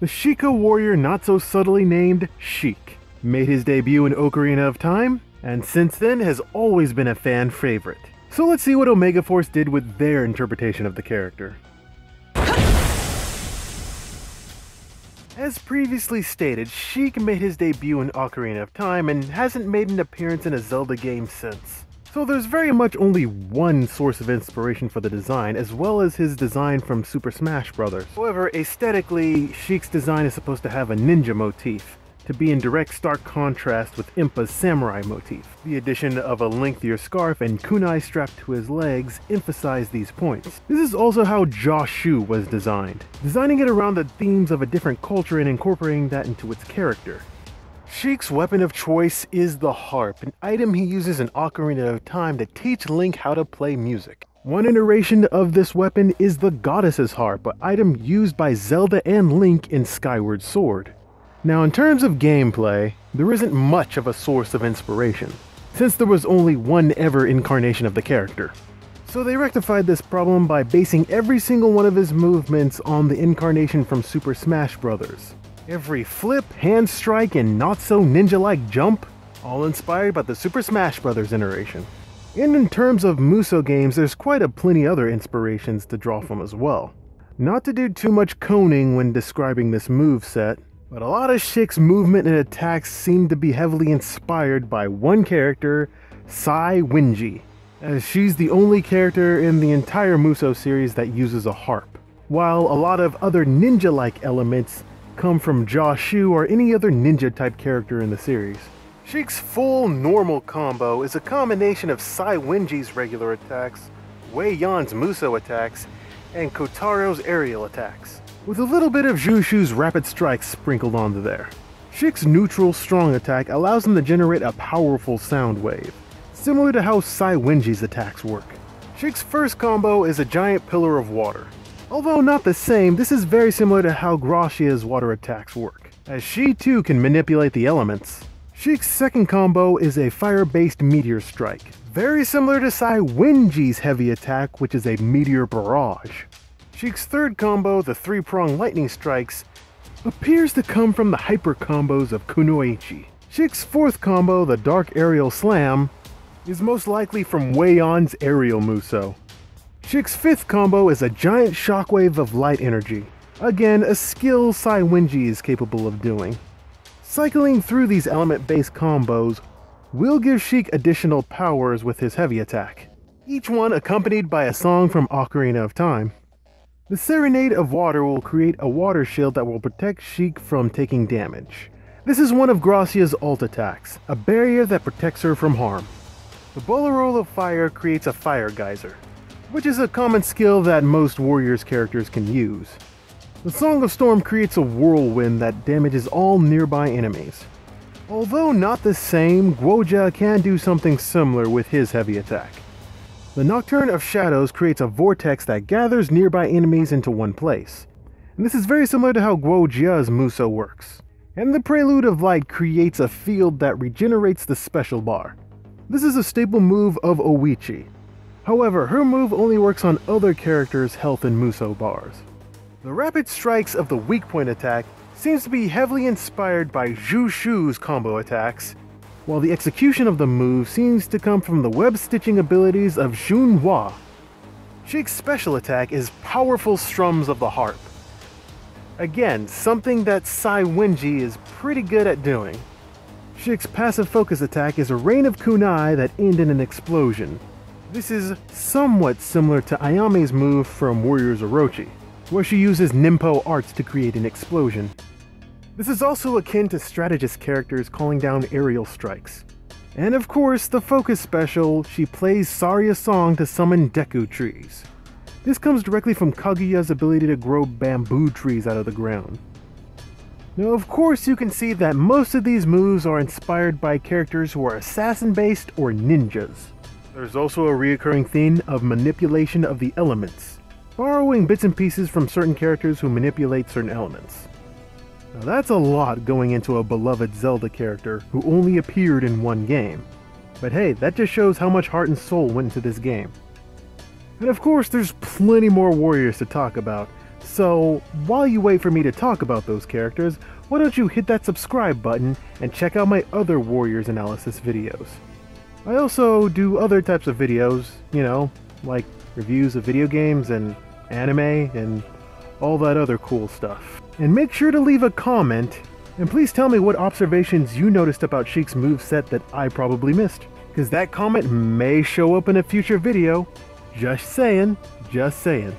The Sheikah warrior not so subtly named Sheik made his debut in Ocarina of Time, and since then has always been a fan favorite. So let's see what Omega Force did with their interpretation of the character. As previously stated, Sheik made his debut in Ocarina of Time and hasn't made an appearance in a Zelda game since. So there's very much only one source of inspiration for the design, as well as his design from Super Smash Bros. However, aesthetically, Sheik's design is supposed to have a ninja motif, to be in direct stark contrast with Impa's samurai motif. The addition of a lengthier scarf and kunai strapped to his legs emphasize these points. This is also how Joshu was designed, designing it around the themes of a different culture and incorporating that into its character. Sheik's weapon of choice is the harp, an item he uses in Ocarina of Time to teach Link how to play music. One iteration of this weapon is the Goddess's Harp, an item used by Zelda and Link in Skyward Sword. Now in terms of gameplay, there isn't much of a source of inspiration, since there was only one ever incarnation of the character. So they rectified this problem by basing every single one of his movements on the incarnation from Super Smash Bros. Every flip, hand strike, and not-so-ninja-like jump, all inspired by the Super Smash Bros. Iteration. And in terms of Musou games, there's quite a plenty other inspirations to draw from as well. Not to do too much coning when describing this moveset, but a lot of Sheik's movement and attacks seem to be heavily inspired by one character, Sai Wenji, as she's the only character in the entire Musou series that uses a harp, while a lot of other ninja-like elements come from Joshu or any other ninja-type character in the series. Sheik's full normal combo is a combination of Sai Wenji's regular attacks, Wei Yan's Musou attacks, and Kotaro's aerial attacks, with a little bit of Jushu's rapid strikes sprinkled onto there. Sheik's neutral strong attack allows him to generate a powerful sound wave, similar to how Sai Wenji's attacks work. Sheik's first combo is a giant pillar of water. Although not the same, this is very similar to how Gracia's water attacks work, as she too can manipulate the elements. Sheik's second combo is a fire-based meteor strike, very similar to Sai Wenji's heavy attack, which is a meteor barrage. Sheik's third combo, the three-prong lightning strikes, appears to come from the hyper combos of Kunoichi. Sheik's fourth combo, the dark aerial slam, is most likely from Wei Yan's aerial Musou. Sheik's fifth combo is a giant shockwave of light energy, again a skill Sai Wenji is capable of doing. Cycling through these element-based combos will give Sheik additional powers with his heavy attack, each one accompanied by a song from Ocarina of Time. The Serenade of Water will create a water shield that will protect Sheik from taking damage. This is one of Gracia's ult attacks, a barrier that protects her from harm. The Bolero of Fire creates a fire geyser, which is a common skill that most warriors characters can use. The Song of Storm creates a whirlwind that damages all nearby enemies. Although not the same, Guoja can do something similar with his heavy attack. The Nocturne of Shadows creates a vortex that gathers nearby enemies into one place, and this is very similar to how Guojia's Musou works. And the Prelude of Light creates a field that regenerates the special bar. This is a staple move of Oichi. However, her move only works on other characters' health and Musou bars. The rapid strikes of the weak point attack seems to be heavily inspired by Jushu's combo attacks, while the execution of the move seems to come from the web-stitching abilities of Junhua. Sheik's special attack is powerful strums of the harp. Again, something that Sai Wenji is pretty good at doing. Sheik's passive focus attack is a rain of kunai that end in an explosion. This is somewhat similar to Ayame's move from Warriors Orochi, where she uses Ninpo arts to create an explosion. This is also akin to strategist characters calling down aerial strikes. And of course, the focus special, she plays Saria's song to summon Deku trees. This comes directly from Kaguya's ability to grow bamboo trees out of the ground. Now of course you can see that most of these moves are inspired by characters who are assassin-based or ninjas. There's also a recurring theme of manipulation of the elements, borrowing bits and pieces from certain characters who manipulate certain elements. Now that's a lot going into a beloved Zelda character who only appeared in one game. But hey, that just shows how much heart and soul went into this game. And of course there's plenty more warriors to talk about, So, while you wait for me to talk about those characters, why don't you hit that subscribe button and check out my other Warriors analysis videos. I also do other types of videos, like reviews of video games and anime and all that other cool stuff. And make sure to leave a comment, and please tell me what observations you noticed about Sheik's moveset that I probably missed, because that comment may show up in a future video. Just saying, just saying.